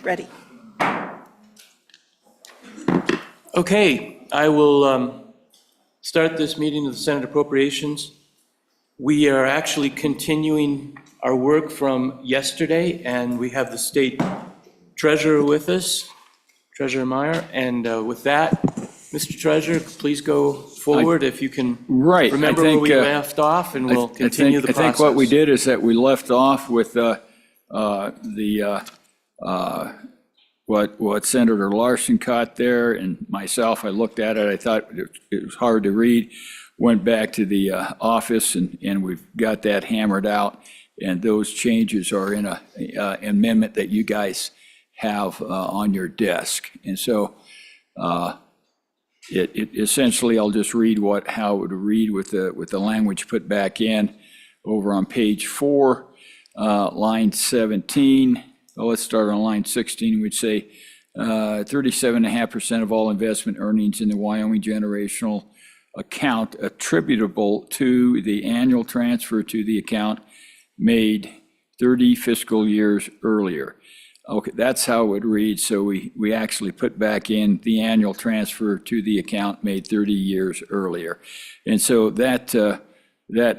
Ready. Okay, I will start this meeting of the Senate Appropriations. We are actually continuing our work from yesterday, and we have the state treasurer with us, Treasurer Meyer. And with that, Mr. Treasurer, please go forward if you can remember where we left off, and we'll continue the process. I think what we did is that we left off with what Senator Larson caught there, and myself, I looked at it, I thought it was hard to read, went back to the office, and we've got that hammered out, and those changes are in a amendment that you guys have on your desk. And so it essentially, I'll just read how it would read with the language put back in over on page 4, line 17. Well, let's start on line 16. We'd say 37.5% of all investment earnings in the Wyoming generational account attributable to the annual transfer to the account made 30 fiscal years earlier. Okay, that's how it would read. So we actually put back in the annual transfer to the account made 30 years earlier. And so that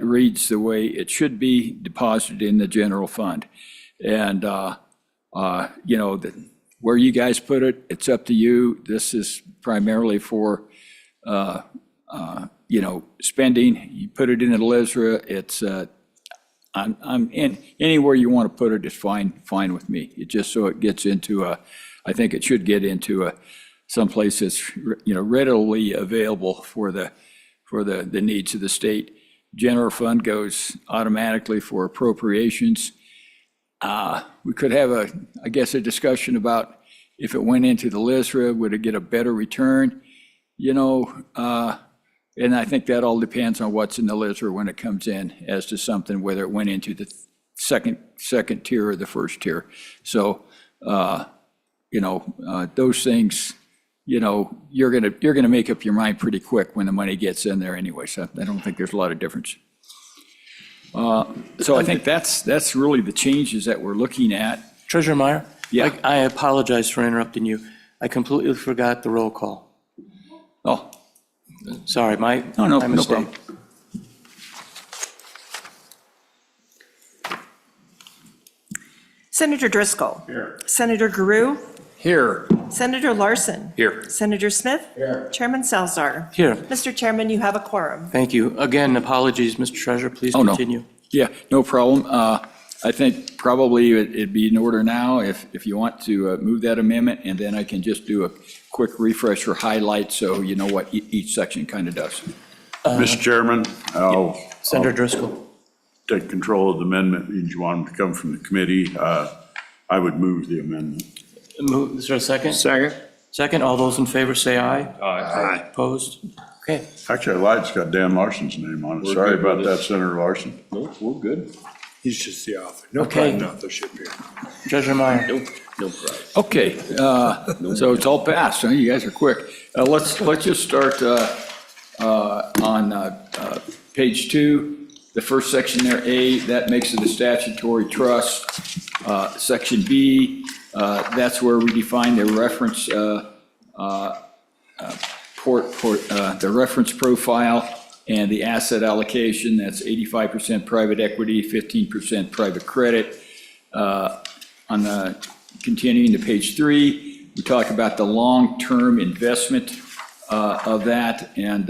reads the way it should be, deposited in the general fund. And where you guys put it, it's up to you. This is primarily for, spending. You put it in the LISRA. It's, I'm in anywhere you want to put it is fine with me. It just so it gets into I think it should get into someplace that's readily available for the needs of the state. General fund goes automatically for appropriations. We could have a discussion about if it went into the LISRA, would it get a better return? And I think that all depends on what's in the LISRA when it comes in as to something, whether it went into the second tier or the first tier. So, those things, you're gonna make up your mind pretty quick when the money gets in there anyway. So I don't think there's a lot of difference. So I think that's really the changes that we're looking at. Treasurer Meyer? Yeah. I apologize for interrupting you. I completely forgot the roll call. Oh, Sorry, my no mistake. problem. Senator Driscoll. Here. Senator Guru. Here. Senator Larson. Here. Senator Smith. Here. Chairman Salzar. Here. Mr. Chairman, you have a quorum. Thank you. Again, apologies, Mr. Treasurer. Please Oh, no. continue. Yeah, no problem. I think probably it'd be in order now if you want to move that amendment, and then I can just do a quick refresher highlight so you know what each section kind of does. Mr. Chairman, I'll Senator Driscoll. take control of the amendment. Means you want them to come from the committee. I would move the amendment. Is there a second? Second. Second. All those in favor say aye. Aye. Opposed? Okay. Actually, I lied. It's got Dan Larson's name on it. Sorry about that, Senator Larson. Nope, we're good. He's just the author. No Okay. problem, not the ship here. Treasurer Meyer. No problem. Okay, so it's all passed, huh? You guys are quick. Let's just start on page 2, the first section there, A, that makes it a statutory trust. Section B, that's where we define the reference the reference profile and the asset allocation. That's 85% private equity, 15% private credit. Continuing to page 3, we talk about the long-term investment of that and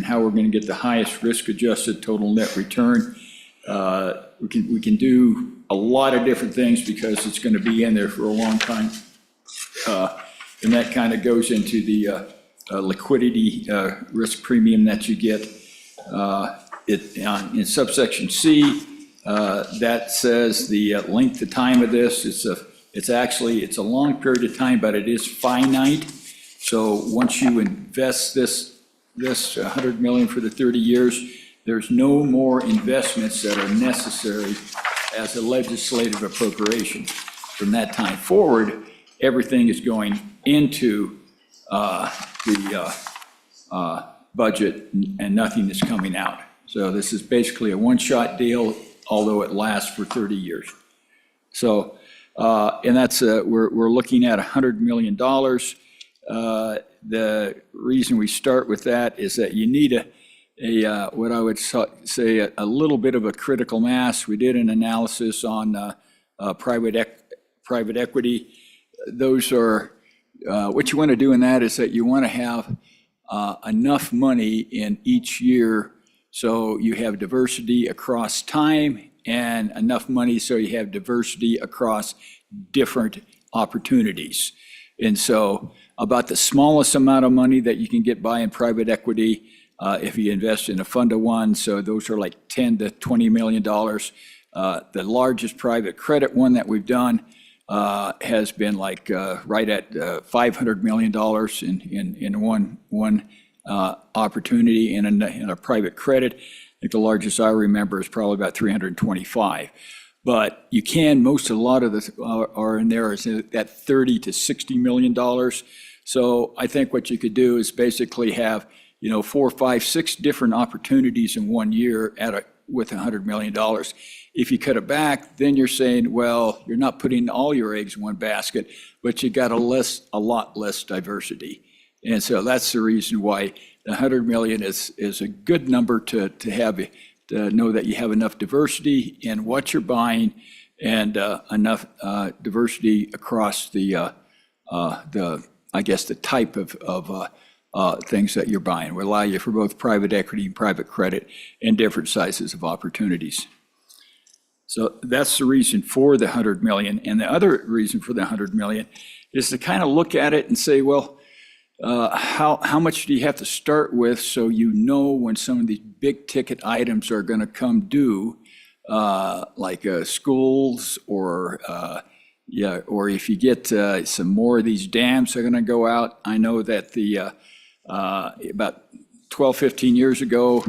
how we're going to get the highest risk-adjusted total net return. We can do a lot of different things because it's going to be in there for a long time. And that kind of goes into the liquidity risk premium that you get. In subsection C, that says the length of time of this, it's a long period of time, but it is finite. So once you invest this $100 million for the 30 years, there's no more investments that are necessary as a legislative appropriation. From that time forward, everything is going into the budget and nothing is coming out. So this is basically a one-shot deal, although it lasts for 30 years. So And that's, we're looking at $100 million. The reason we start with that is that you need what I would say, a little bit of a critical mass. We did an analysis on private equity. Those are, what you want to do in that is that you want to have enough money in each year so you have diversity across time, and enough money so you have diversity across different opportunities. And so about the smallest amount of money that you can get by in private equity, if you invest in a fund of one, so those are like $10 to $20 million. The largest private credit one that we've done has been like right at $500 million in one opportunity in a private credit. I think the largest I remember is probably about 325. But you can, a lot of this are in there is at $30 to $60 million. So I think what you could do is basically have, 4, 5, 6 different opportunities in 1 year with $100 million. If you cut it back, then you're saying, well, you're not putting all your eggs in one basket, but you got a lot less diversity. And so that's the reason why the 100 million is a good number to know that you have enough diversity in what you're buying and enough diversity across the type of things that you're buying. Will allow you for both private equity and private credit and different sizes of opportunities. So that's the reason for the 100 million. And the other reason for the 100 million is to kind of look at it and say, well, how much do you have to start with so you know when some of these big ticket items are going to come due, like schools or if you get some more of these dams are going to go out. I know that about 12, 15 years ago,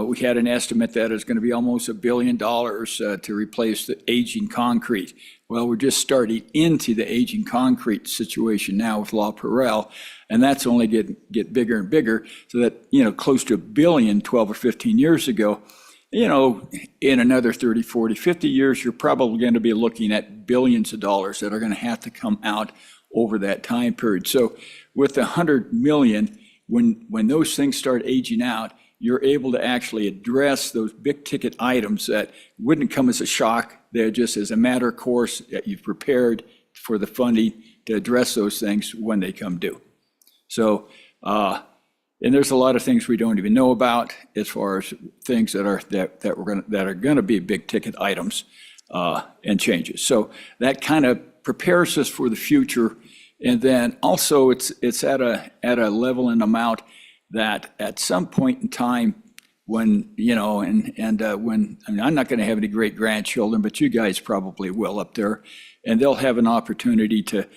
we had an estimate that it's going to be almost $1 billion to replace the aging concrete. Well, we're just starting into the aging concrete situation now with La Perelle, and that's only get bigger and bigger, so that, close to $1 billion 12 or 15 years ago, in another 30, 40, 50 years, you're probably going to be looking at billions of dollars that are going to have to come out over that time period. So with the 100 million, when those things start aging out, you're able to actually address those big ticket items that wouldn't come as a shock. They're just as a matter of course that you've prepared for the funding to address those things when they come due. So, and there's a lot of things we don't even know about as far as things that are going to be big ticket items and changes. So that kind of prepares us for the future. And then also it's at a level and amount that at some point in time when, I'm not going to have any great grandchildren, but you guys probably will up there, and they'll have an opportunity to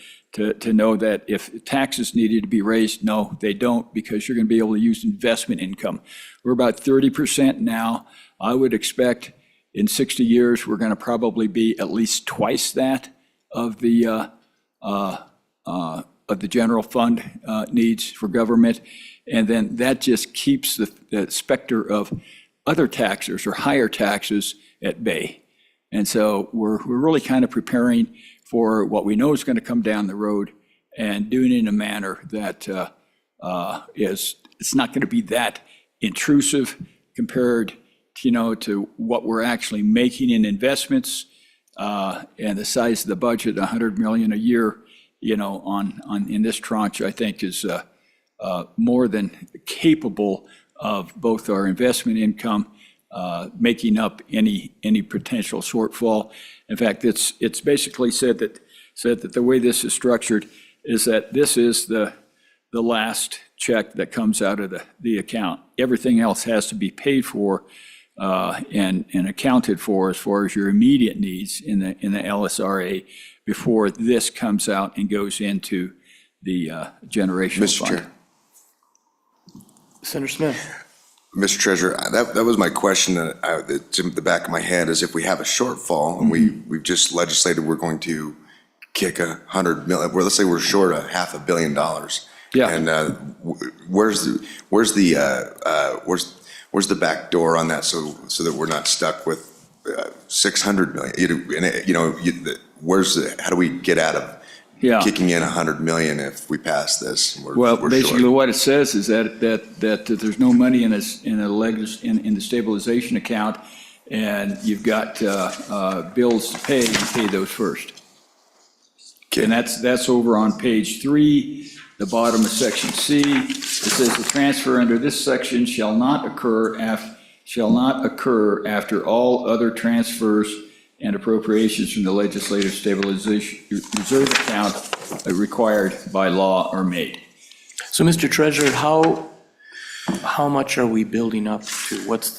know that if taxes needed to be raised, no, they don't, because you're going to be able to use investment income. We're about 30% now. I would expect in 60 years, we're going to probably be at least twice that of the general fund needs for government. And then that just keeps the specter of other taxes or higher taxes at bay. And so we're really kind of preparing for what we know is going to come down the road and doing it in a manner that it's not going to be that intrusive compared to what we're actually making in investments and the size of the budget, 100 million a year, in this tranche, I think is more than capable of both our investment income making up any potential shortfall. In fact, it's basically said that the way this is structured is that this is the last check that comes out of the account. Everything else has to be paid for and accounted for as far as your immediate needs in the LSRA before this comes out and goes into the generational Mr. fund. Chair. Senator Smith. Mr. Treasurer, that was my question that's in the back of my head, is if we have a shortfall and we've just legislated we're going to kick 100 million, let's say we're short $500 million. Yeah. And where's the back door on that so that we're not stuck with 600 million. How do we get out of Yeah. kicking in 100 million if we pass this? And Well, we're basically short? what it says is that there's no money in the stabilization account, and you've got bills to pay, you pay those first. Okay. And that's over on page 3, the bottom of section C. It says the transfer under this section shall not occur after all other transfers and appropriations from the legislative stabilization reserve account required by law are made. So, Mr. Treasurer, how much are we building up to? What's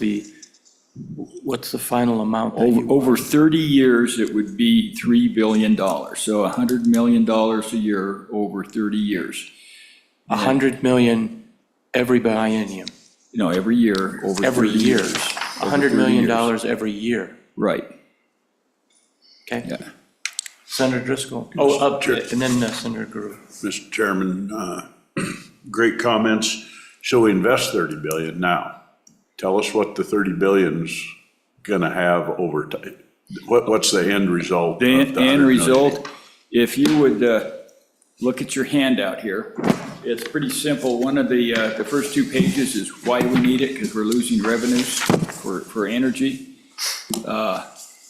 the final amount? that you- Over 30 years, it would be $3 billion. So $100 million a year over 30 years. 100 million every biennium, No, every year over 30 every year. years. $100 million every year. Right, Okay? yeah. Senator Driscoll. Oh, and then Senator Guru. Mr. Chairman, great comments. So we invest 30 billion now. Tell us what the 30 billion's gonna have over time. What's the end result? The of the end 100 million? result, if you would look at your handout here, it's pretty simple. One of the first 2 pages is why do we need it, because we're losing revenues for energy.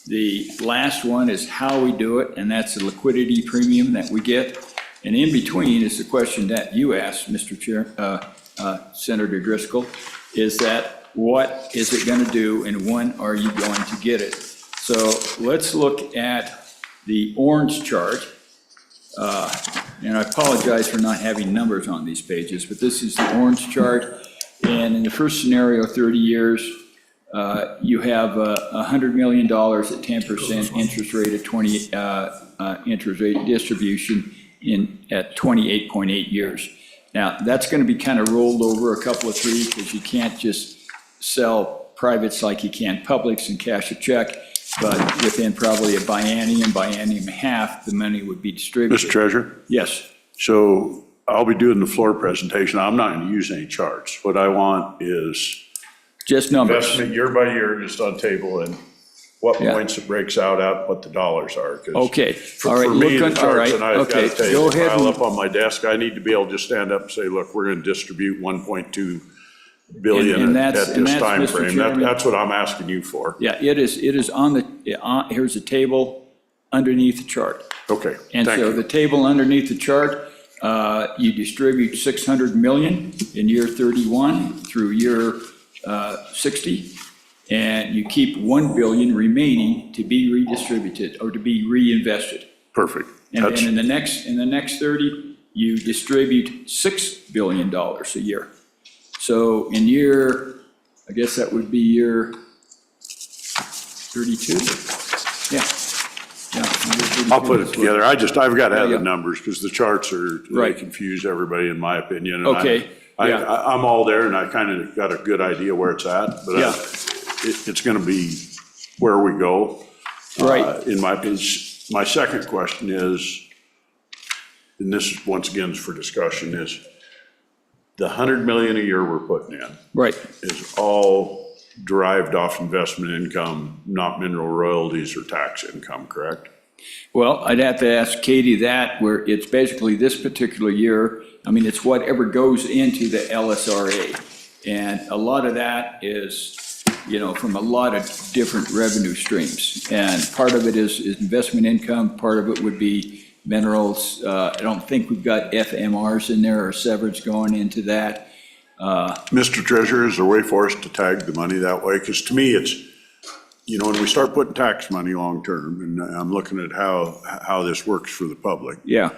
The last one is how we do it, and that's the liquidity premium that we get. And in between is the question that you asked, Mr. Chair, Senator Driscoll, is that what is it going to do and when are you going to get it? So let's look at the orange chart. And I apologize for not having numbers on these pages, but this is the orange chart. And in the first scenario, 30 years, you have $100 million at 10% interest rate at 20 interest rate distribution at 28.8 years. Now, that's going to be kind of rolled over a couple of 3 because you can't just sell privates like you can publics and cash a check, but within probably a biennium and a half, the money would be distributed. Mr. Treasurer? Yes, So I'll be doing the floor presentation. I'm not gonna use any charts. What I want is just numbers. investment year by year, just on table, and what Yeah. points it breaks out at, what the dollars are. 'Cause Okay, For all right, for me, look the on, all right, charts, and I've got okay, to tell go you, ahead pile and, up on my desk, I need to be able to just stand up and say, look, we're gonna distribute 1.2 billion And at that's- and this that's, time Mr. frame. Chairman- That's what I'm asking you for. yeah, it is on the, here's a table underneath the chart. Okay, And thank so the you. table underneath the chart, you distribute 600 million in year 31 through year 60, and you keep 1 billion remaining to be redistributed or to be reinvested. Perfect. And That's, then in the next 30, you distribute $6 billion a year. So in year, I guess that would be year 32? Yeah. Yeah. I'll put it together. I've got to have Yeah, the yeah. numbers because the charts they Right. confuse everybody in my opinion. And Okay, yeah. I'm all there and I kind of got a good idea where it's at, but Yeah. it's going to be where we go. Right. In my opinion, my second question is, and this is once again is for discussion, is the 100 million a year we're putting in Right. is all derived off investment income, not mineral royalties or tax income, correct? Well, I'd have to ask Katie that, where it's basically this particular year, I mean, it's whatever goes into the LSRA. And a lot of that is, from a lot of different revenue streams. And part of it is investment income, part of it would be minerals. I don't think we've got FMRs in there or severance going into that. Mr. Treasurer, is there a way for us to tag the money that way? Because to me, it's, when we start putting tax money long-term, and I'm looking at how this works for the public, Yeah,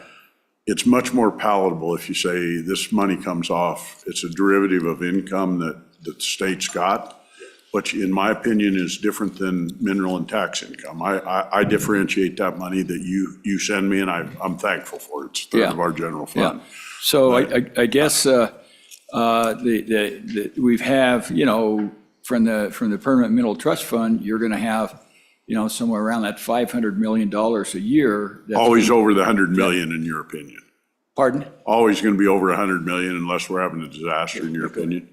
it's much more palatable if you say this money comes off, it's a derivative of income that the state's got, which in my opinion is different than mineral and tax income. I differentiate that money that you send me, and I'm thankful for it. It's a third Yeah. of our general yeah. fund. So I guess we have, from the Permanent Mineral Trust Fund, you're going to have, somewhere around that $500 million a year. that's- Always over the 100 million, in your opinion. Pardon? Always going to be over 100 million unless we're having a disaster, in your opinion?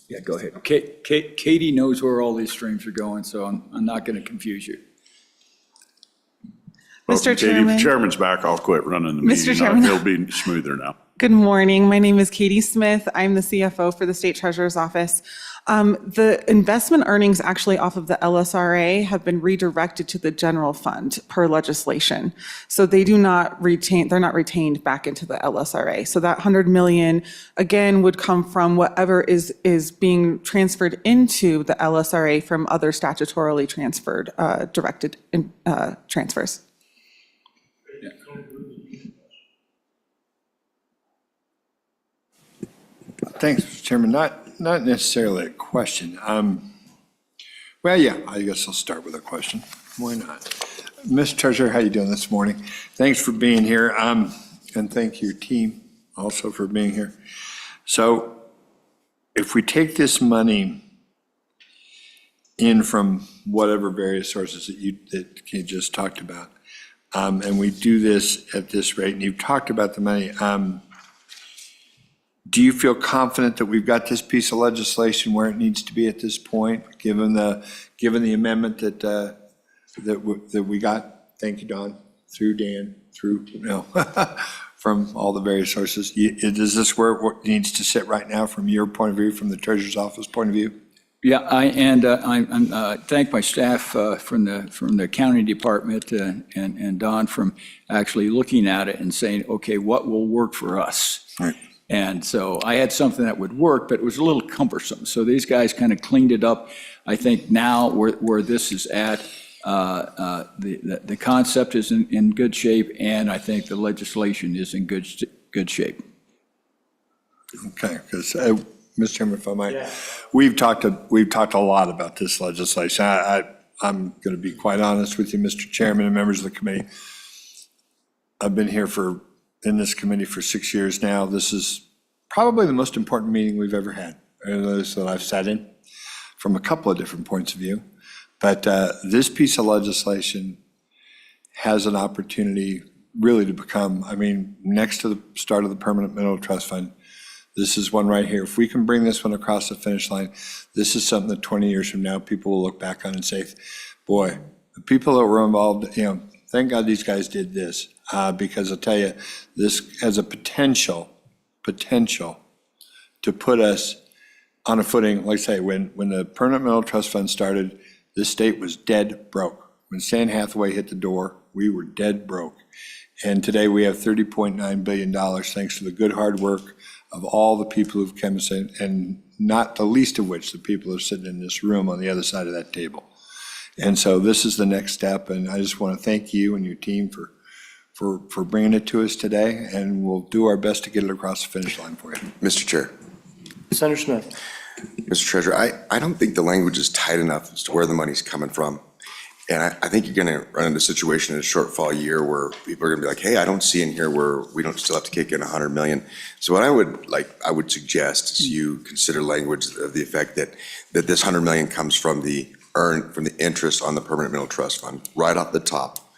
Yeah, go ahead. Katie knows where all these streams are going, so I'm not going to confuse you. Well, Mr. Katie, if the Chairman. chairman's back, I'll quit running the Mr. meeting. Chairman. It'll be smoother now. Good morning. My name is Katie Smith. I'm the CFO for the State Treasurer's Office. The investment earnings actually off of the LSRA have been redirected to the general fund per legislation. So they're not retained back into the LSRA. So that 100 million, again, would come from whatever is being transferred into the LSRA from other statutorily transferred, directed transfers. Thanks, Mr. Chairman. Not necessarily a question. Well, yeah, I guess I'll start with a question. Why not? Mr. Treasurer, how you doing this morning? Thanks for being here, and thank your team also for being here. So if we take this money in from whatever various sources that you just talked about, and we do this at this rate, and you've talked about the money, do you feel confident that we've got this piece of legislation where it needs to be at this point, given the amendment that we got? Thank you, Don, through Dan, from all the various sources. Is this where it needs to sit right now from your point of view, from the Treasurer's Office point of view? Yeah, I thank my staff from the accounting department and Don from actually looking at it and saying, okay, what will work for us? Right. And so I had something that would work, but it was a little cumbersome. So these guys kind of cleaned it up. I think now where this is at, the concept is in good shape, and I think the legislation is in good shape. Okay, because, Mr. Chairman, if I might, we've talked a lot about this legislation. I'm going to be quite honest with you, Mr. Chairman and members of the committee. I've been here in this committee for 6 years now. This is probably the most important meeting we've ever had, those that I've sat in, from a couple of different points of view. But this piece of legislation has an opportunity really to become, next to the start of the Permanent Mineral Trust Fund, this is one right here. If we can bring this one across the finish line, this is something that 20 years from now, people will look back on and say, boy, the people that were involved, thank God these guys did this. Because I'll tell you, this has a potential to put us on a footing. Like I say, when the Permanent Mineral Trust Fund started, this state was dead broke. When Stan Hathaway hit the door, we were dead broke. And today we have $30.9 billion, thanks to the good hard work of all the people who've come in, and not the least of which the people who are sitting in this room on the other side of that table. And so this is the next step, and I just want to thank you and your team for bringing it to us today, and we'll do our best to get it across the finish line for you. Mr. Chair, Senator Smith. Mr. Treasurer, I don't think the language is tight enough as to where the money's coming from. And I think you're going to run into a situation in a shortfall year where people are going to be like, hey, I don't see in here where we don't still have to kick in 100 million. So what I would suggest is you consider language of the effect that this 100 million comes from the interest on the Permanent Mineral Trust Fund, right off the top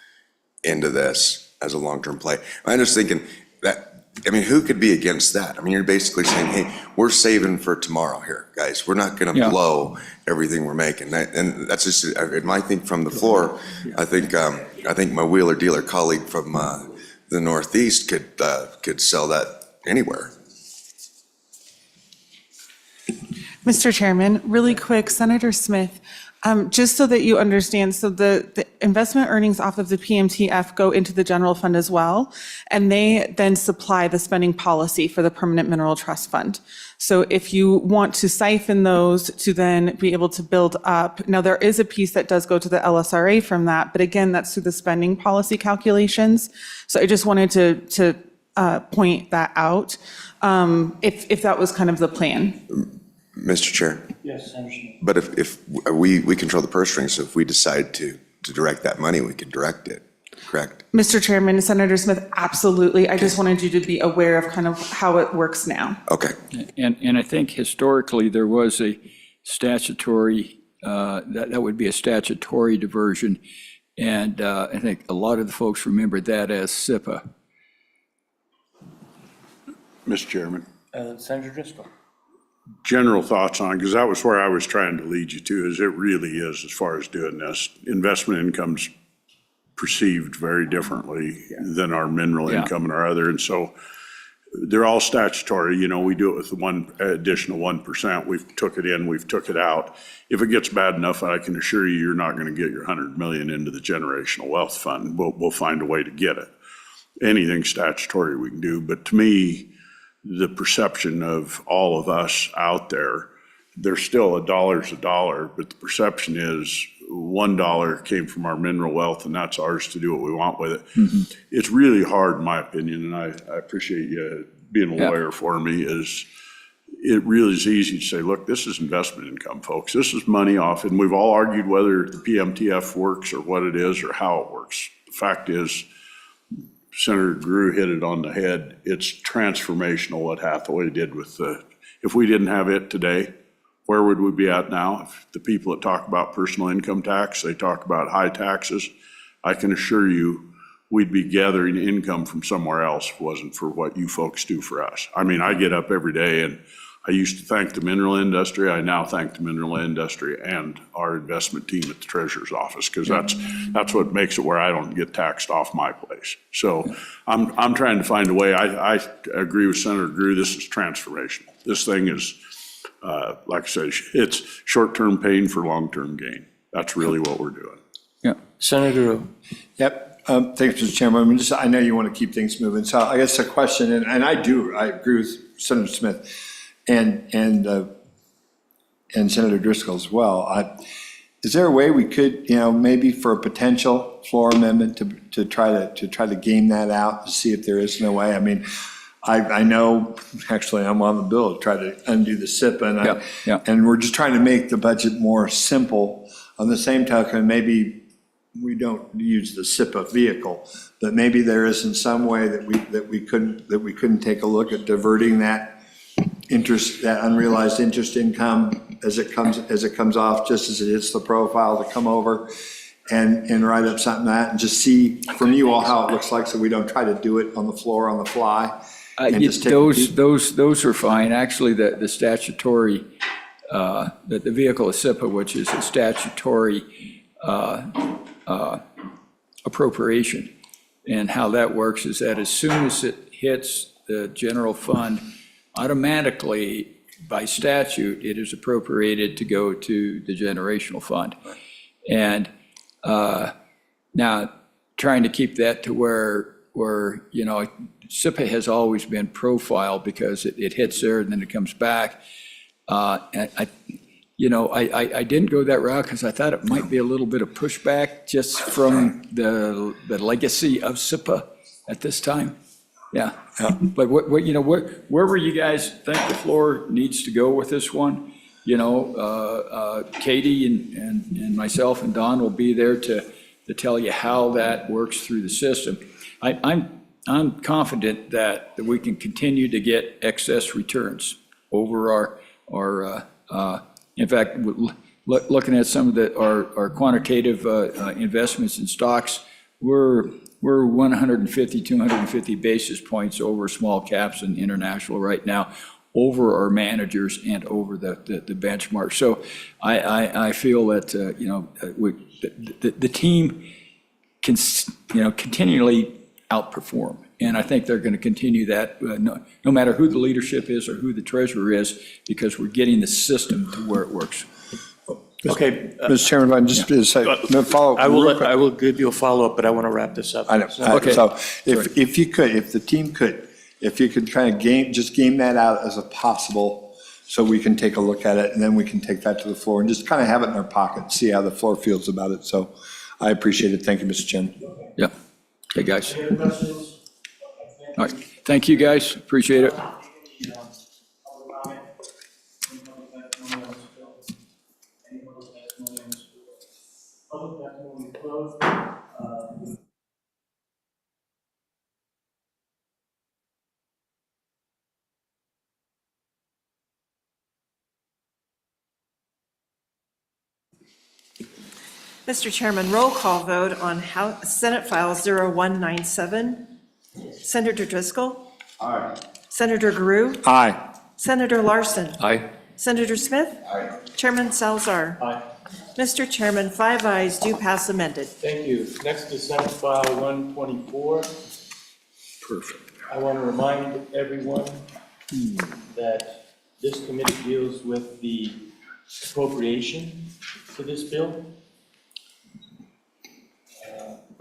into this as a long-term play. I'm just thinking that, who could be against that? You're basically saying, hey, we're saving for tomorrow here, guys. We're not going to blow everything we're making. And that's just my thing from the floor. I think my wheeler dealer colleague from the Northeast could sell that anywhere. Mr. Chairman, really quick, Senator Smith, just so that you understand, so the investment earnings off of the PMTF go into the general fund as well, and they then supply the spending policy for the Permanent Mineral Trust Fund. So if you want to siphon those to then be able to build up, now there is a piece that does go to the LSRA from that, but again, that's through the spending policy calculations. So I just wanted to point that out, if that was kind of the plan. Mr. Chair, Yes, Senator Smith. but if we control the purse strings, so if we decide to direct that money, we can direct it, correct? Mr. Chairman, Senator Smith, absolutely. I just wanted you to be aware of kind of how it works now. Okay. And I think historically, there was a statutory, that would be a statutory diversion. And I think a lot of the folks remember that as SIPA. Mr. Chairman, Senator Driscoll. general thoughts on, because that was where I was trying to lead you to, is it really is, as far as doing this, investment income's perceived very differently than our mineral Yeah. income and our other, and so they're all statutory, you know, we do it with the one additional 1%, we've took it in, we've took it out. If it gets bad enough, I can assure you, you're not gonna get your 100 million into the generational wealth fund, we'll find a way to get it. Anything statutory we can do, but to me, the perception of all of us out there, there's still a dollar's a dollar, but the perception is $1 came from our mineral wealth and that's ours to do what we want with it. It's really hard, in my opinion, and I appreciate you being a lawyer for me, is it really is easy to say, look, this is investment income, folks. This is money off, and we've all argued whether the PMTF works or what it is or how it works. The fact is, Senator Grew hit it on the head. It's transformational what Hathaway did with the, if we didn't have it today, where would we be at now? If the people that talk about personal income tax, they talk about high taxes, I can assure you, we'd be gathering income from somewhere else if it wasn't for what you folks do for us. I mean, I get up every day and I used to thank the mineral industry. I now thank the mineral industry and our investment team at the treasurer's office, because that's what makes it where I don't get taxed off my place. So I'm trying to find a way. I agree with Senator Grew. This is transformational. This thing is, like I said, it's short-term pain for long-term gain. That's really what we're doing. Yeah. Senator, Yep. Thanks, Mr. Chairman. I know you want to keep things moving. So I guess the question, and I agree with Senator Smith and Senator Driscoll as well. Is there a way we could, maybe for a potential floor amendment to try to game that out, to see if there is no way? I mean, I know, actually, I'm on the bill to try to undo the SIPA, and we're just trying to make the budget more simple. On the same token, maybe we don't use the SIPA vehicle, but maybe there isn't some way that we couldn't take a look at diverting that interest, that unrealized interest income as it comes off, just as it hits the profile, to come over and write up something that, and just see from you all how it looks like, so we don't try to do it on the floor on the fly. And just take Those are fine. Actually, the statutory, the vehicle is SIPA, which is a statutory appropriation. And how that works is that as soon as it hits the general fund, automatically, by statute, it is appropriated to go to the generational fund. And now, trying to keep that to where SIPA has always been profile, because it hits there and then it comes back. And I didn't go that route because I thought it might be a little bit of pushback just from the legacy of SIPA at this time. Yeah. But wherever you guys think the floor needs to go with this one, Katie and myself and Don will be there to tell you how that works through the system. I'm confident that we can continue to get excess returns over our in fact, looking at some of our quantitative investments in stocks, we're 150, 250 basis points over small caps and international right now, over our managers and over the benchmark. So I feel that the team can continually outperform, and I think they're going to continue that no matter who the leadership is or who the treasurer is, because we're getting the system to where it works. okay, Mr. Chairman, if I can just say, no follow-up. I will give you a follow-up, but I want to wrap this up. I know. Okay. So if you could, if the team could, if you could kind of game that out as a possible, so we can take a look at it, and then we can take that to the floor and just kind of have it in our pocket, and see how the floor feels about it. So I appreciate it. Thank you, Mr. Chairman. Yeah. Okay, guys. All right. Thank you, guys. Appreciate it. Mr. Chairman, roll call vote on Senate File 0197. Senator Driscoll? Aye. Senator Grew? Aye. Senator Larson? Aye. Senator Smith? Aye. Chairman Salzar? Aye. Mr. Chairman, 5 ayes, do pass amended. Thank you. Next is Senate File 124. Perfect. I want to remind everyone that this committee deals with the appropriation for this bill.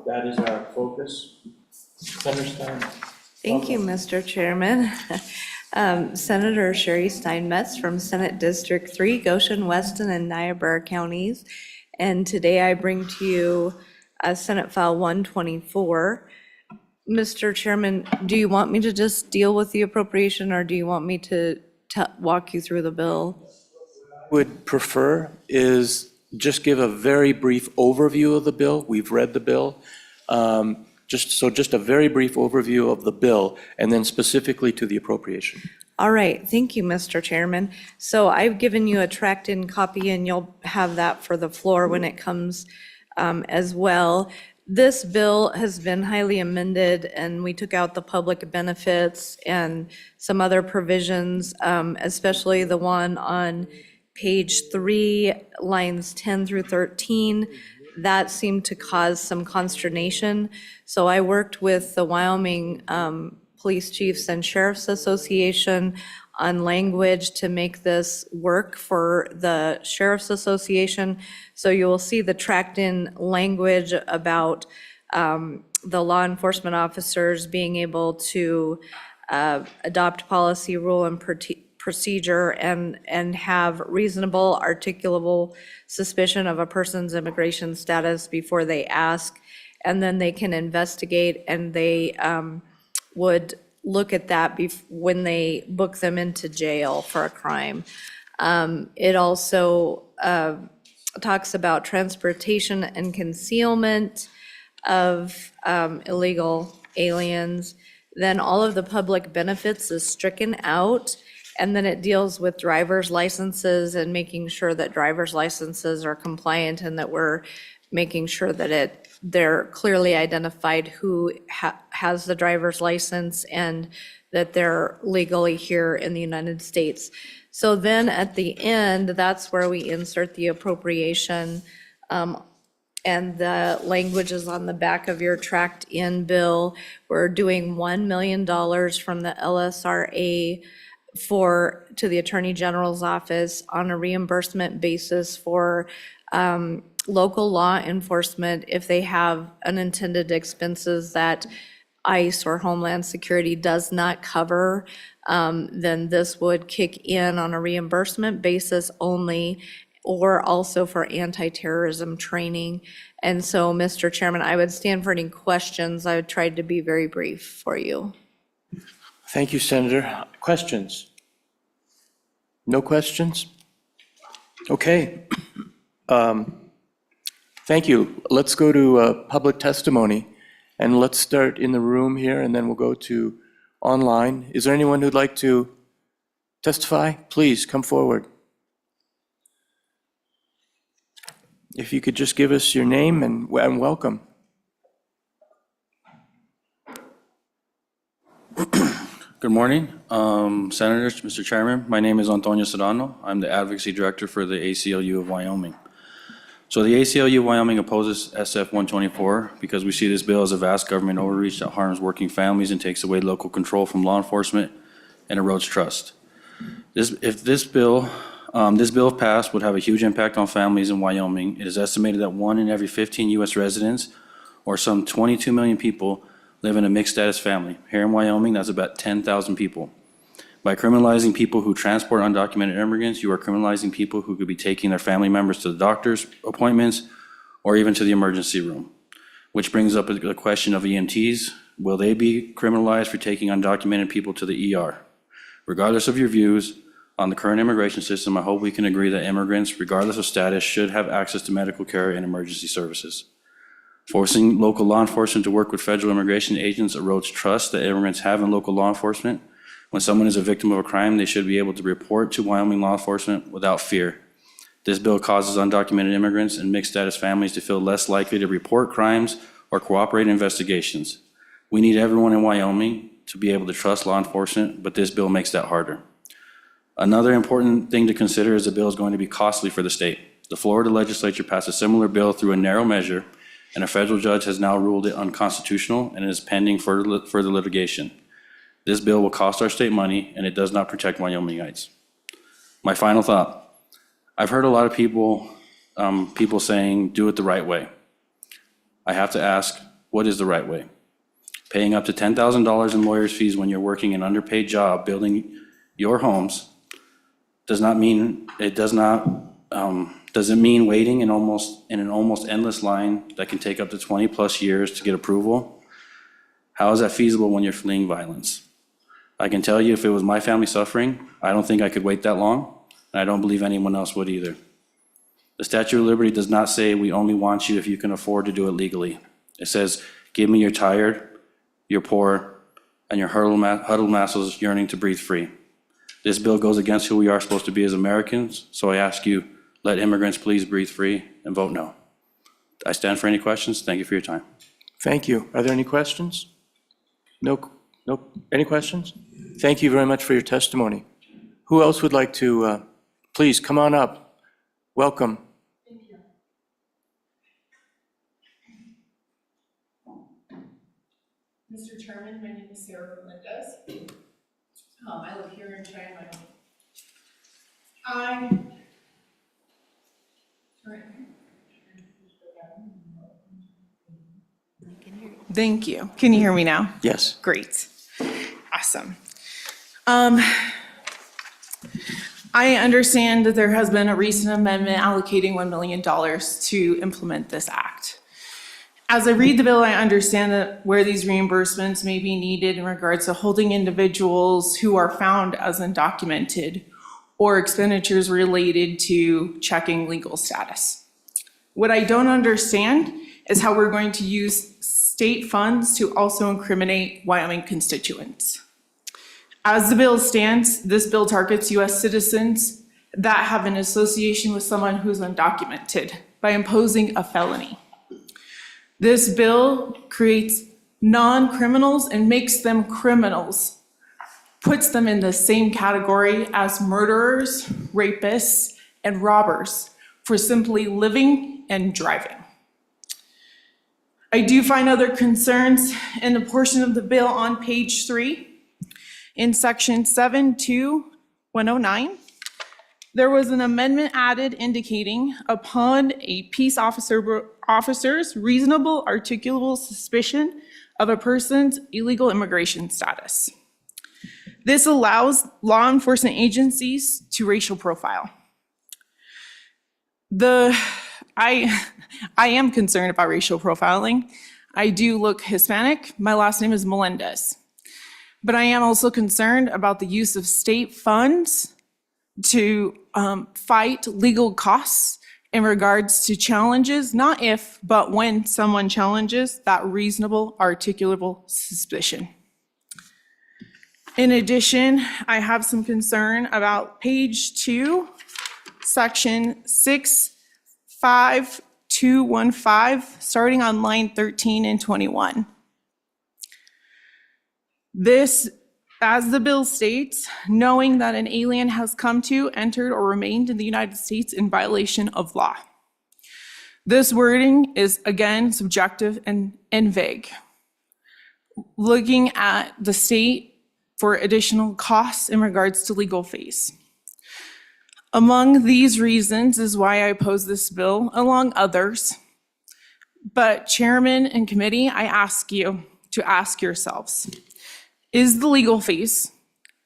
That is our focus. Senator Stein. Thank you, Mr. Chairman. Senator Sherry Steinmetz from Senate District 3, Goshen, Weston, and Niobrara counties. And today I bring to you Senate File 124. Mr. Chairman, do you want me to just deal with the appropriation, or do you want me to walk you through the bill? Would prefer is just give a very brief overview of the bill. We've read the bill. Just a very brief overview of the bill, and then specifically to the appropriation. All right, thank you, Mr. Chairman. So I've given you a tracked-in copy, and you'll have that for the floor when it comes as well. This bill has been highly amended, and we took out the public benefits and some other provisions, especially the one on page 3, lines 10 through 13. That seemed to cause some consternation. So I worked with the Wyoming Police Chiefs and Sheriffs Association on language to make this work for the Sheriff's Association. So you will see the tracked-in language about the law enforcement officers being able to adopt policy, rule, and procedure and have reasonable, articulable suspicion of a person's immigration status before they ask, and then they can investigate, and they would look at that when they book them into jail for a crime. It also talks about transportation and concealment of illegal aliens. Then all of the public benefits is stricken out. And then it deals with driver's licenses and making sure that driver's licenses are compliant, and that we're making sure that they're clearly identified who has the driver's license and that they're legally here in the United States. So then at the end, that's where we insert the appropriation. And the language is on the back of your tracked-in bill. We're doing $1 million from the LSRA to the Attorney General's office on a reimbursement basis for local law enforcement if they have unintended expenses that ICE or Homeland Security does not cover. Then this would kick in on a reimbursement basis only, or also for anti-terrorism training. And so, Mr. Chairman, I would stand for any questions. I would try to be very brief for you. Thank you, Senator. Questions? No questions? Okay. Thank you. Let's go to public testimony, and let's start in the room here, and then we'll go to online. Is there anyone who'd like to testify? Please come forward. If you could just give us your name and welcome. Good morning, Senators, Mr. Chairman. My name is Antonio Serrano. I'm the Advocacy Director for the ACLU of Wyoming. So the ACLU of Wyoming opposes SF 124 because we see this bill as a vast government overreach that harms working families and takes away local control from law enforcement and erodes trust. If this bill passed, would have a huge impact on families in Wyoming. It is estimated that 1 in every 15 U.S. residents, or some 22 million people, live in a mixed status family. Here in Wyoming, that's about 10,000 people. By criminalizing people who transport undocumented immigrants, you are criminalizing people who could be taking their family members to the doctor's appointments or even to the emergency room. Which brings up the question of EMTs. Will they be criminalized for taking undocumented people to the ER? Regardless of your views on the current immigration system, I hope we can agree that immigrants, regardless of status, should have access to medical care and emergency services. Forcing local law enforcement to work with federal immigration agents erodes trust that immigrants have in local law enforcement. When someone is a victim of a crime, they should be able to report to Wyoming law enforcement without fear. This bill causes undocumented immigrants and mixed status families to feel less likely to report crimes or cooperate in investigations. We need everyone in Wyoming to be able to trust law enforcement, but this bill makes that harder. Another important thing to consider is the bill is going to be costly for the state. The Florida legislature passed a similar bill through a narrow measure, and a federal judge has now ruled it unconstitutional and is pending further litigation. This bill will cost our state money, and it does not protect Wyomingites. My final thought. I've heard a lot of people saying, do it the right way. I have to ask, what is the right way? Paying up to $10,000 in lawyer's fees when you're working an underpaid job building your homes doesn't mean waiting in an almost endless line that can take up to 20+ years to get approval? How is that feasible when you're fleeing violence? I can tell you, if it was my family suffering, I don't think I could wait that long, and I don't believe anyone else would either. The Statute of Liberty does not say we only want you if you can afford to do it legally. It says, give me your tired, your poor, and your huddled masses yearning to breathe free. This bill goes against who we are supposed to be as Americans, so I ask you, let immigrants please breathe free and vote no. I stand for any questions. Thank you for your time. Thank you. Are there any questions? No. Any questions? Thank you very much for your testimony. Who else would like to, please come on up. Welcome. Mr. Chairman, my name is Sarah Melendez. I live here in Cheyenne, Wyoming. Thank you. Can you hear me now? Yes. Great. Awesome. I understand that there has been a recent amendment allocating $1 million to implement this act. As I read the bill, I understand that where these reimbursements may be needed in regards to holding individuals who are found as undocumented or expenditures related to checking legal status. What I don't understand is how we're going to use state funds to also incriminate Wyoming constituents. As the bill stands, this bill targets US citizens that have an association with someone who's undocumented by imposing a felony. This bill creates non-criminals and makes them criminals, puts them in the same category as murderers, rapists, and robbers for simply living and driving. I do find other concerns in the portion of the bill on page 3. In section 7.2.109, there was an amendment added indicating upon a peace officer's reasonable articulable suspicion of a person's illegal immigration status. This allows law enforcement agencies to racial profile. I am concerned about racial profiling. I do look Hispanic. My last name is Melendez. But I am also concerned about the use of state funds to fight legal costs in regards to challenges, not if, but when someone challenges that reasonable articulable suspicion. In addition, I have some concern about page 2, section 65215, starting on line 13 and 21. This, as the bill states, knowing that an alien has come to, entered, or remained in the United States in violation of law. This wording is, again, subjective and vague. Looking at the state for additional costs in regards to legal fees. Among these reasons is why I oppose this bill, along others. But Chairman and committee, I ask you to ask yourselves, is the legal fees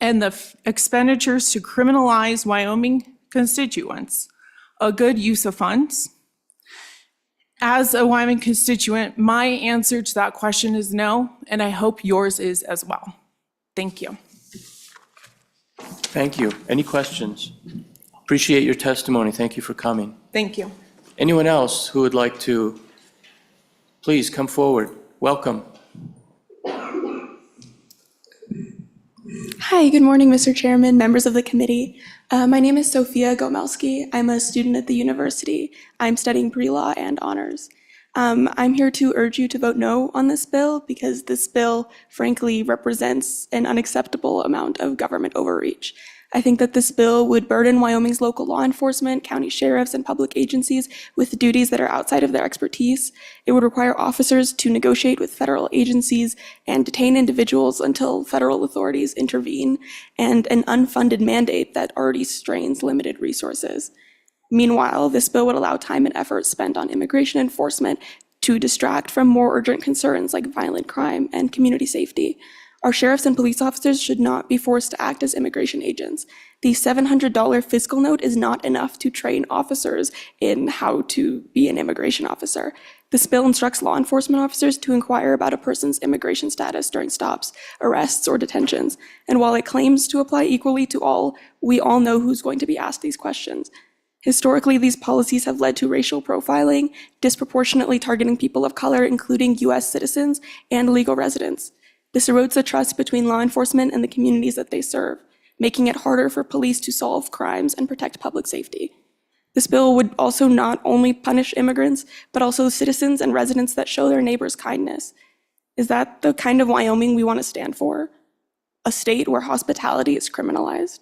and the expenditures to criminalize Wyoming constituents a good use of funds? As a Wyoming constituent, my answer to that question is no, and I hope yours is as well. Thank you. Thank you. Any questions? Appreciate your testimony. Thank you for coming. Thank you. Anyone else who would like to, please come forward. Welcome. Hi, good morning, Mr. Chairman, members of the committee. My name is Sophia Gomelski. I'm a student at the university. I'm studying pre-law and honors. I'm here to urge you to vote no on this bill because this bill, frankly, represents an unacceptable amount of government overreach. I think that this bill would burden Wyoming's local law enforcement, county sheriffs, and public agencies with duties that are outside of their expertise. It would require officers to negotiate with federal agencies and detain individuals until federal authorities intervene, and an unfunded mandate that already strains limited resources. Meanwhile, this bill would allow time and effort spent on immigration enforcement to distract from more urgent concerns like violent crime and community safety. Our sheriffs and police officers should not be forced to act as immigration agents. The $700 fiscal note is not enough to train officers in how to be an immigration officer. This bill instructs law enforcement officers to inquire about a person's immigration status during stops, arrests, or detentions. And while it claims to apply equally to all, we all know who's going to be asked these questions. Historically, these policies have led to racial profiling, disproportionately targeting people of color, including U.S. citizens and legal residents. This erodes the trust between law enforcement and the communities that they serve, making it harder for police to solve crimes and protect public safety. This bill would also not only punish immigrants, but also citizens and residents that show their neighbors kindness. Is that the kind of Wyoming we want to stand for? A state where hospitality is criminalized?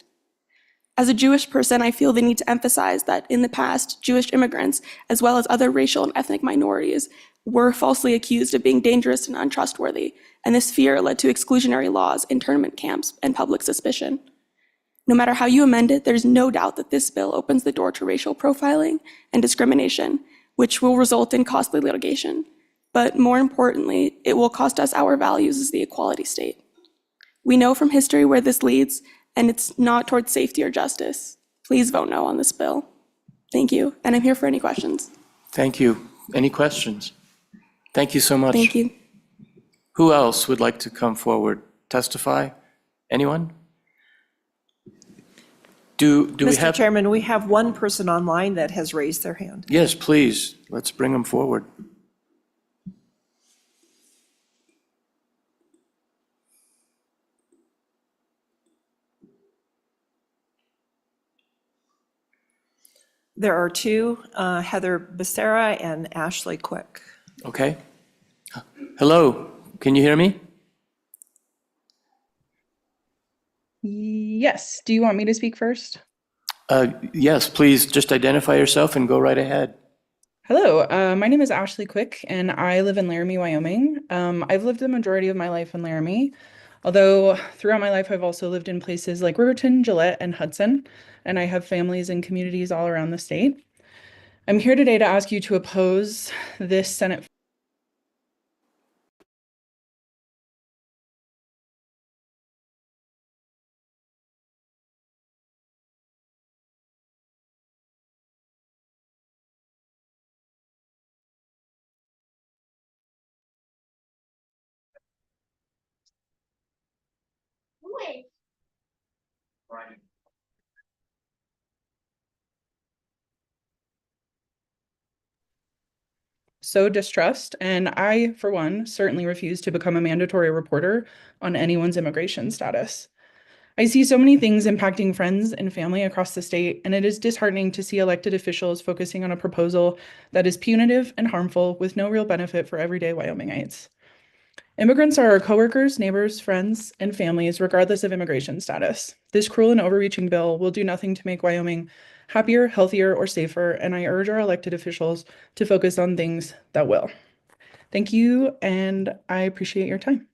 As a Jewish person, I feel the need to emphasize that in the past, Jewish immigrants, as well as other racial and ethnic minorities, were falsely accused of being dangerous and untrustworthy, and this fear led to exclusionary laws, internment camps, and public suspicion. No matter how you amend it, there's no doubt that this bill opens the door to racial profiling and discrimination, which will result in costly litigation. But more importantly, it will cost us our values as the equality state. We know from history where this leads, and it's not towards safety or justice. Please vote no on this bill. Thank you, and I'm here for any questions. Thank you. Any questions? Thank you so much. Thank you. Who else would like to come forward, testify? Anyone? Do we Mr. have? Chairman, we have one person online that has raised their hand. Yes, please. Let's bring them forward. There are two, Heather Becerra and Ashley Quick. Okay. Hello, can you hear me? Yes. Do you want me to speak first? Yes, please just identify yourself and go right ahead. Hello, my name is Ashley Quick, and I live in Laramie, Wyoming. I've lived the majority of my life in Laramie, although throughout my life I've also lived in places like Riverton, Gillette, and Hudson, and I have families and communities all around the state. I'm here today to ask you to oppose this Senate. So distrust, and I, for one, certainly refuse to become a mandatory reporter on anyone's immigration status. I see so many things impacting friends and family across the state, and it is disheartening to see elected officials focusing on a proposal that is punitive and harmful with no real benefit for everyday Wyomingites. Immigrants are our coworkers, neighbors, friends, and families, regardless of immigration status. This cruel and overreaching bill will do nothing to make Wyoming happier, healthier, or safer, and I urge our elected officials to focus on things that will. Thank you, and I appreciate your time.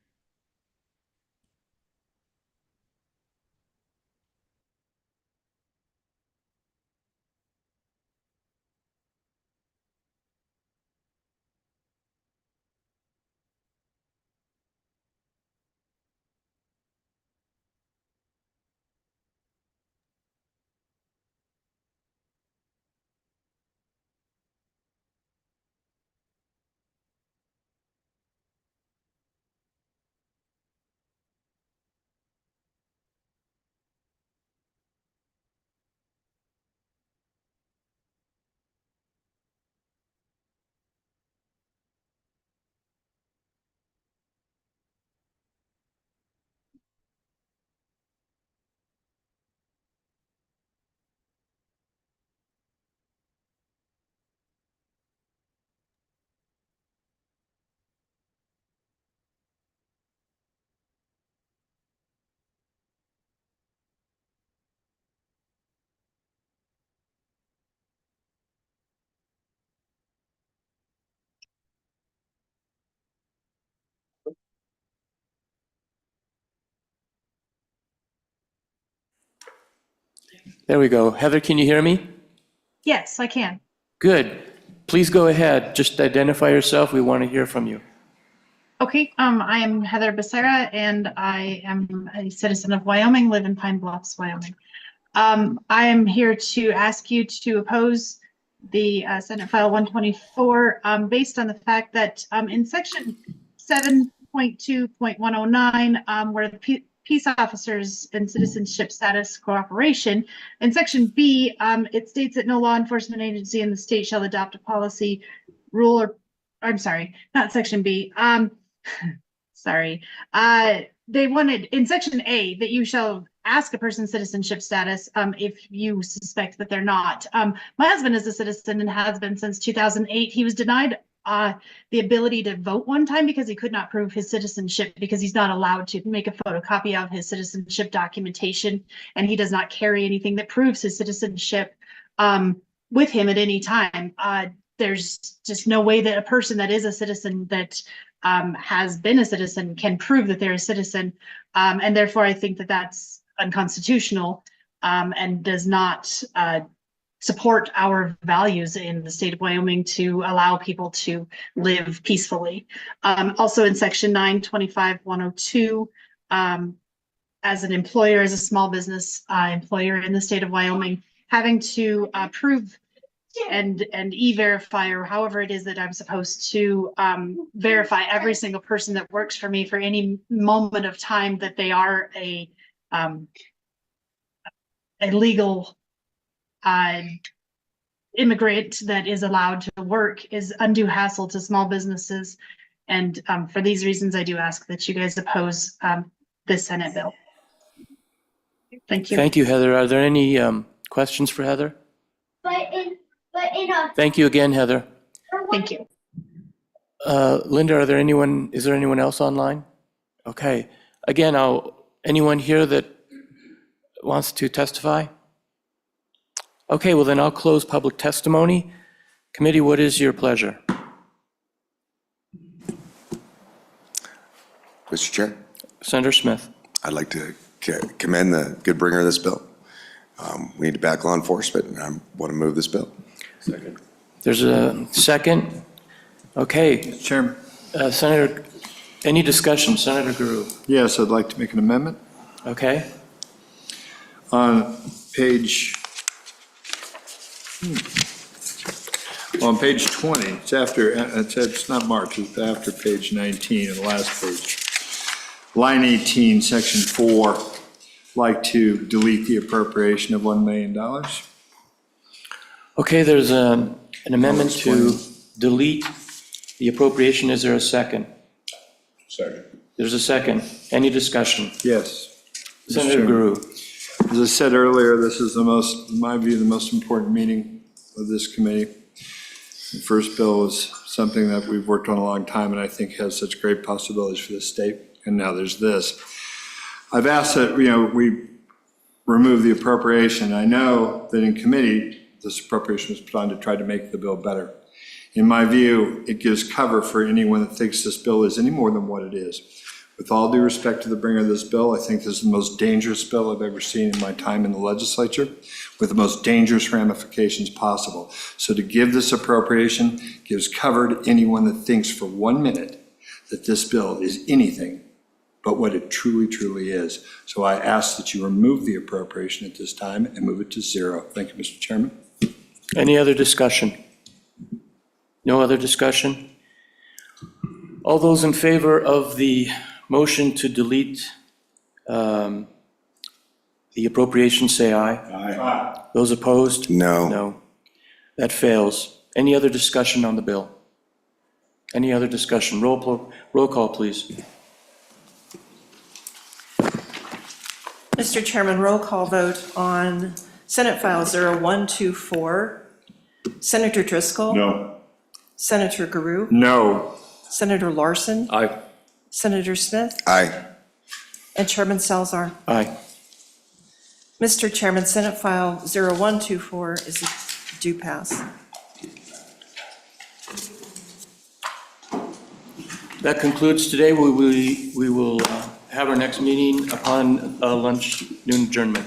There we go. Heather, can you hear me? Yes, I can. Good. Please go ahead. Just identify yourself. We want to hear from you. Okay, I am Heather Becerra, and I am a citizen of Wyoming, live in Pine Bluffs, Wyoming. I am here to ask you to oppose the Senate File 124 based on the fact that in Section 7.2.109, where the Peace Officers and Citizenship Status Cooperation, in Section B, it states that no law enforcement agency in the state shall adopt a policy, rule, or, I'm sorry, not Section B. Sorry. They wanted in Section A that you shall ask a person's citizenship status if you suspect that they're not. My husband is a citizen and has been since 2008. He was denied the ability to vote one time because he could not prove his citizenship because he's not allowed to make a photocopy of his citizenship documentation, and he does not carry anything that proves his citizenship with him at any time. There's just no way that a person that is a citizen that has been a citizen can prove that they're a citizen. And therefore, I think that that's unconstitutional and does not support our values in the state of Wyoming to allow people to live peacefully. Also in Section 925.102, as an employer, as a small business employer in the state of Wyoming, having to prove and e-verify, or however it is that I'm supposed to verify every single person that works for me for any moment of time that they are a legal immigrant that is allowed to work is undue hassle to small businesses. And for these reasons, I do ask that you guys oppose this Senate bill. Thank you. Thank you, Heather. Are there any questions for Heather? Thank you again, Heather. Thank you. Linda, is there anyone else online? Okay. Again, anyone here that wants to testify? Okay, well then I'll close public testimony. Committee, what is your pleasure? Mr. Chair, Senator Smith. I'd like to commend the good bringer of this bill. We need to back law enforcement, and I want to move this bill. Second. There's a second. Okay. Chairman. Senator, any discussion? Senator Guru. Yes, I'd like to make an amendment. Okay. On page 20, it's not marked, it's after page 19 and the last page. Line 18, section 4, like to delete the appropriation of $1 million. Okay, there's an amendment to delete the appropriation. Is there a second? Second. There's a second. Any discussion? Yes. Senator Guru. As I said earlier, this is in my view, the most important meeting of this committee. The first bill is something that we've worked on a long time and I think has such great possibilities for the state. And now there's this. I've asked that, we remove the appropriation. I know that in committee, this appropriation was put on to try to make the bill better. In my view, it gives cover for anyone that thinks this bill is any more than what it is. With all due respect to the bringer of this bill, I think this is the most dangerous bill I've ever seen in my time in the legislature, with the most dangerous ramifications possible. So to give this appropriation gives cover to anyone that thinks for 1 minute that this bill is anything but what it truly, truly is. So I ask that you remove the appropriation at this time and move it to zero. Thank you, Mr. Chairman. Any other discussion? No other discussion? All those in favor of the motion to delete the appropriation, say aye. Aye. Those opposed? No. No. That fails. Any other discussion on the bill? Any other discussion? Roll call, please. Mr. Chairman, roll call vote on Senate File 0124. Senator Driscoll? No. Senator Guru? No. Senator Larson? Aye. Senator Smith? Aye. And Chairman Salzar? Aye. Mr. Chairman, Senate File 0124 is a due pass. That concludes today. We will have our next meeting upon lunch, noon adjournment.